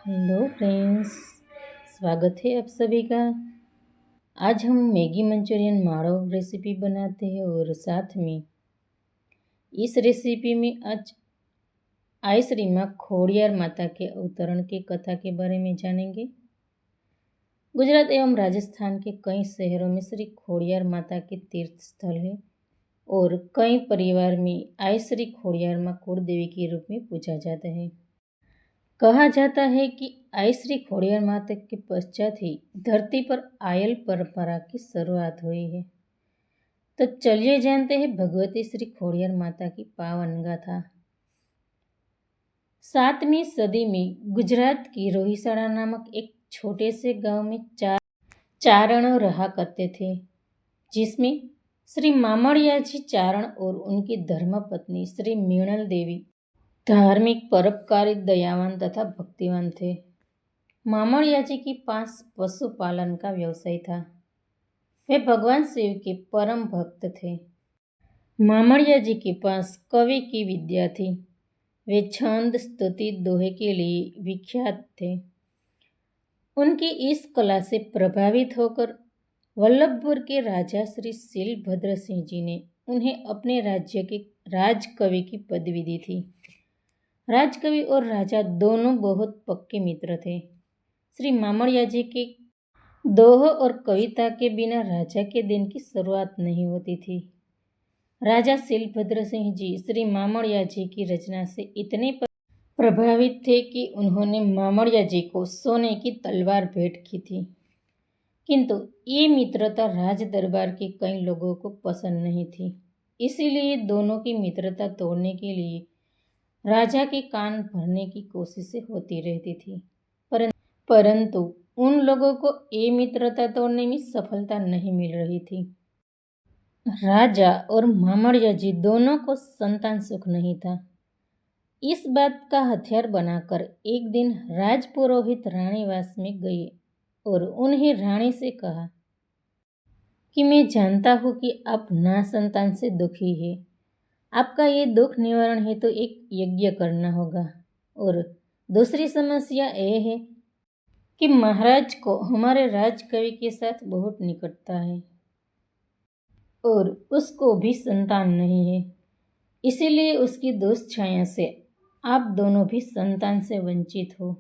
Hello friends, स्वागत है आप सभी का। आज हम मैगी मंचूरियन माड़ो रेसिपी बनाते हैं और साथ में इस रेसिपी में आज श्री माँ खोड़ियार माता के अवतरण की कथा के बारे में जानेंगे। गुजरात एवं राजस्थान के कई शहरों में श्री खोड़ियार माता के तीर्थ स्थल है और कई परिवार में श्री खोड़ियार माँ कुलदेवी के रूप में पूजा जाता है। कहा जाता है कि श्री खोड़ियार माता के पश्चात ही धरती पर आयल परंपरा की शुरुआत हुई है। तो चलिए जानते हैं भगवती श्री खोड़ियार माता की पावन गाथा। 7वीं सदी में गुजरात की रोहिसाड़ा नामक एक छोटे से गांव में चारण रहा करते थे, जिसमें श्री मामड़िया जी चारण और उनकी धर्मपत्नी श्री मीणल देवी धार्मिक, परोपकारी, दयावान तथा भक्तिवान थे। मामड़िया जी के पास पशुपालन का व्यवसाय था। वे भगवान शिव के परम भक्त थे। मामड़िया जी के पास कवि की विद्या थी। वे छंद, स्तुति, दोहे के लिए विख्यात थे। उनकी इस कला से प्रभावित होकर वल्लभपुर के राजा श्री शीलभद्र सिंह जी ने उन्हें अपने राज्य के राजकवि की पदवी दी थी। राजकवि और राजा दोनों बहुत पक्के मित्र थे। श्री मामड़िया जी के दोह और कविता के बिना राजा के दिन की शुरुआत नहीं होती थी। राजा शीलभद्र सिंह जी श्री मामड़िया जी की रचना से इतने प्रभावित थे कि उन्होंने मामड़िया जी को सोने की तलवार भेंट की थी। किंतु ये मित्रता राज दरबार के कई लोगों को पसंद नहीं थी। इसीलिए दोनों की मित्रता तोड़ने के लिए राजा के कान भरने की कोशिशें होती रहती थी, परंतु उन लोगों को ये मित्रता तोड़ने में सफलता नहीं मिल रही थी। राजा और मामड़िया जी दोनों को संतान सुख नहीं था। इस बात का हथियार बनाकर एक दिन राजपुरोहित रानीवास में गए और उन्हें रानी से कहा कि मैं जानता हूँ कि आप ना संतान से दुखी है। आपका ये दुख निवारण है तो एक यज्ञ करना होगा। और दूसरी समस्या यह है कि महाराज को हमारे राजकवि के साथ बहुत निकटता है और उसको भी संतान नहीं है। इसीलिए उसकी दुष्छाया से आप दोनों भी संतान से वंचित हो।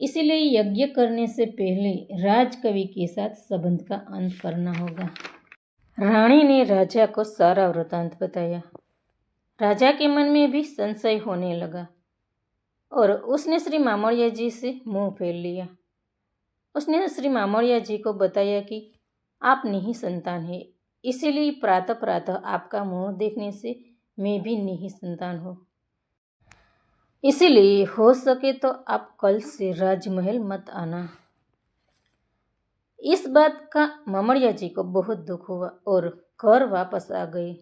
इसीलिए यज्ञ करने से पहले राजकवि के साथ संबंध का अंत करना होगा। रानी ने राजा को सारा वृतांत बताया। राजा के मन में भी संशय होने लगा और उसने श्री मामड़िया जी से मुंह फेर लिया। उसने श्री मामड़िया जी को बताया कि आप नहीं संतान है, इसीलिए प्रातः प्रातः आपका मुंह देखने से मैं भी नहीं संतान हो। इसीलिए हो सके तो आप कल से राजमहल मत आना। इस बात का मामड़िया जी को बहुत दुख हुआ और घर वापस आ गए।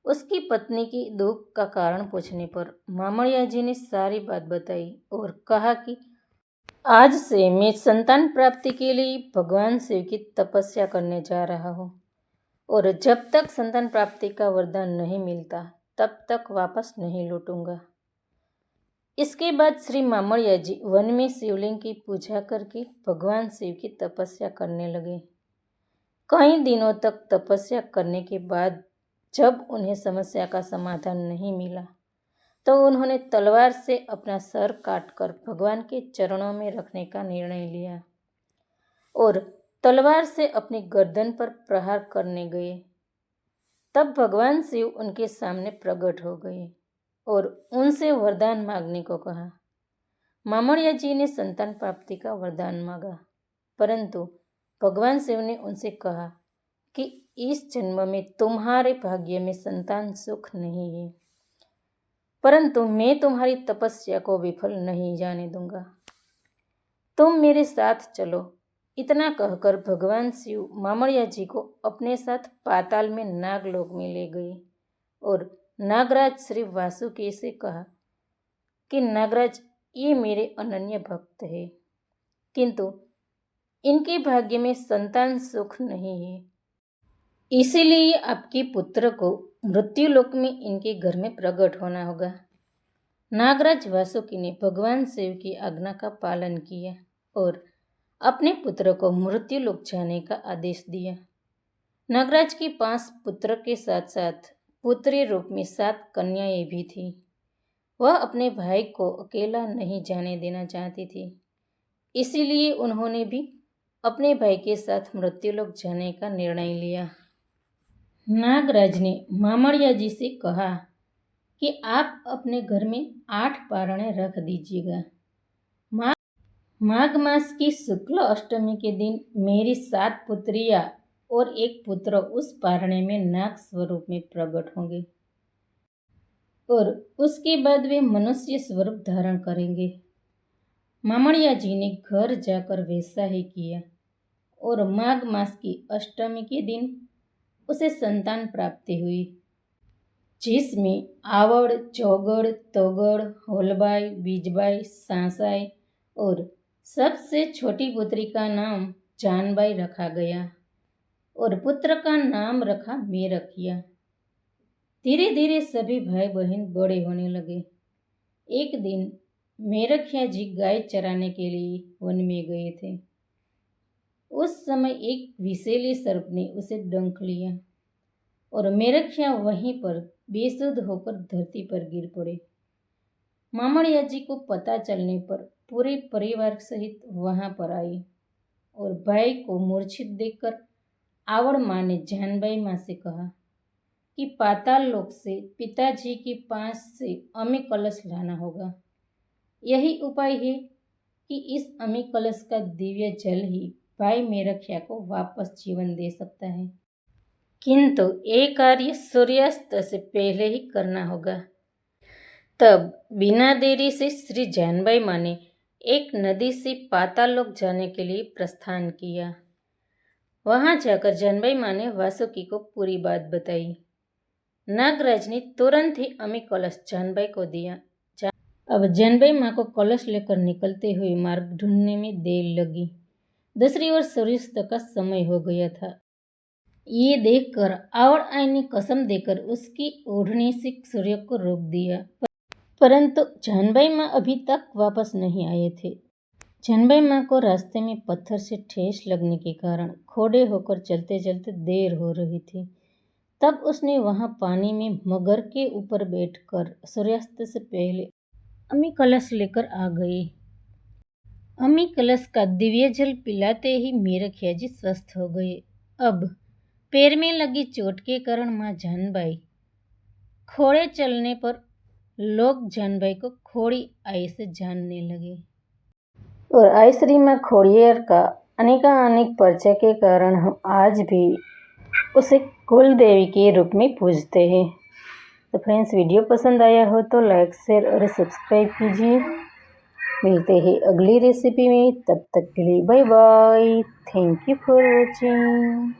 उसकी पत्नी की दुख का कारण पूछने पर मामड़िया जी ने सारी बात बताई और कहा कि आज से मैं संतान प्राप्ति के लिए भगवान शिव की तपस्या करने जा रहा हूँ और जब तक संतान प्राप्ति का वरदान नहीं मिलता तब तक वापस नहीं लौटूंगा। इसके बाद श्री मामड़िया जी वन में शिवलिंग की पूजा करके भगवान शिव की तपस्या करने लगे। कई दिनों तक तपस्या करने के बाद जब उन्हें समस्या का समाधान नहीं मिला तो उन्होंने तलवार से अपना सर काटकर भगवान के चरणों में रखने का निर्णय लिया और तलवार से अपनी गर्दन पर प्रहार करने गए। तब भगवान शिव उनके सामने प्रकट हो गए और उनसे वरदान मांगने को कहा। मामड़िया जी ने संतान प्राप्ति का वरदान मांगा, परंतु भगवान शिव ने उनसे कहा कि इस जन्म में तुम्हारे भाग्य में संतान सुख नहीं है, परंतु मैं तुम्हारी तपस्या को विफल नहीं जाने दूंगा। तुम मेरे साथ चलो। इतना कहकर भगवान शिव मामड़िया जी को अपने साथ पाताल में नागलोक में ले गए और नागराज श्री वासुकी से कहा कि नागराज, ये मेरे अनन्य भक्त है, किंतु इनके भाग्य में संतान सुख नहीं है। इसीलिए आपके पुत्र को मृत्युलोक में इनके घर में प्रकट होना होगा। नागराज वासुकी ने भगवान शिव की आज्ञा का पालन किया और अपने पुत्र को मृत्युलोक जाने का आदेश दिया। नागराज के 5 पुत्र के साथ साथ पुत्री रूप में 7 कन्याएं भी थीं। वह अपने भाई को अकेला नहीं जाने देना चाहती थी, इसीलिए उन्होंने भी अपने भाई के साथ मृत्युलोक जाने का निर्णय लिया। नागराज ने मामड़िया जी से कहा कि आप अपने घर में 8 पारणे रख दीजिएगा। माघ मास की शुक्ल अष्टमी के दिन मेरी 7 पुत्रियां और 1 पुत्र उस पारणे में नाग स्वरूप में प्रकट होंगे और उसके बाद वे मनुष्य स्वरूप धारण करेंगे। मामड़िया जी ने घर जाकर वैसा ही किया और माघ मास की अष्टमी के दिन उसे संतान प्राप्ति हुई, जिसमें आवड़, चौगड़, तोगड़, होलबाई, बीजबाई, सासाई और सबसे छोटी पुत्री का नाम जानबाई रखा गया और पुत्र का नाम रखा मेरखिया। धीरे धीरे सभी भाई बहन बड़े होने लगे। एक दिन मेरखिया जी गाय चराने के लिए वन में गए थे। उस समय एक विषैले सर्प ने उसे डंक लिया और मेरखिया वहीं पर बेसुध होकर धरती पर गिर पड़े। मामड़िया जी को पता चलने पर पूरे परिवार सहित वहां पर आई और भाई को मूर्छित देखकर आवड़ माँ ने जानबाई माँ से कहा कि पाताल लोक से पिताजी के पास से अमी कलश लाना होगा। यही उपाय है कि इस अमी कलश का दिव्य जल ही भाई मेरखिया को वापस जीवन दे सकता है, किंतु ये कार्य सूर्यास्त से पहले ही करना होगा। तब बिना देरी से श्री जानबाई माँ ने एक नदी से पाताल लोक जाने के लिए प्रस्थान किया। वहां जाकर जानबाई माँ ने वासुकी को पूरी बात बताई। नागराज ने तुरंत ही अमी कलश जानबाई को दिया। अब जानबाई माँ को कलश लेकर निकलते हुए मार्ग ढूंढने में देर लगी। दूसरी ओर सूर्यास्त का समय हो गया था। ये देखकर आवड़ आई ने कसम देकर उसकी ओढ़नी से सूर्य को रोक दिया, परंतु जानबाई माँ अभी तक वापस नहीं आए थे। जानबाई माँ को रास्ते में पत्थर से ठेस लगने के कारण खोड़े होकर चलते चलते देर हो रही थी। तब उसने वहां पानी में मगर के ऊपर बैठकर सूर्यास्त से पहले अमी कलश लेकर आ गई। अमी कलश का दिव्य जल पिलाते ही मेरखिया जी स्वस्थ हो गए। अब पैर में लगी चोट के कारण माँ जानबाई खोड़े चलने पर लोग जानबाई को खोड़ी आई से जानने लगे और आई श्री माँ खोड़ियार का अनेकानेक परिचय के कारण हम आज भी उसे कुल देवी के रूप में पूजते हैं। तो फ्रेंड्स, वीडियो पसंद आया हो तो लाइक, शेयर और सब्सक्राइब कीजिए। मिलते हैं अगली रेसिपी में, तब तक के लिए bye bye. Thank you for watching.